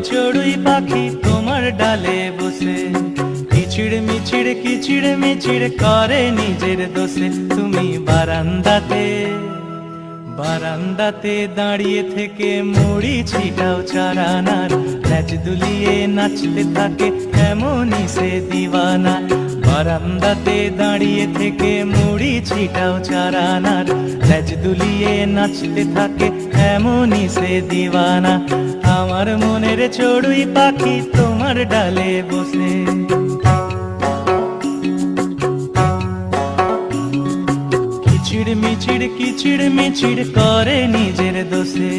চড়ুই পাখি তোমার ডালে বসে কিচিড় মিচিড় করে নিজের দোষে। তুমি বারান্দাতে দাঁড়িয়ে থেকে মুড়ি ছিটাও চারানার, ল্যাজ দুলিয়ে নাচতে থাকে এমনই সে দিওয়ানা। বারান্দাতে দাঁড়িয়ে থেকে মুড়ি ছিটাও চারানার, ল্যাজ দুলিয়ে নাচতে থাকে এমনই সে দিওয়ানা। আমার মনের চড়ুই পাখি তোমার ডালে বসে। কিচিড় মিচিড় করে নিজের দোষে।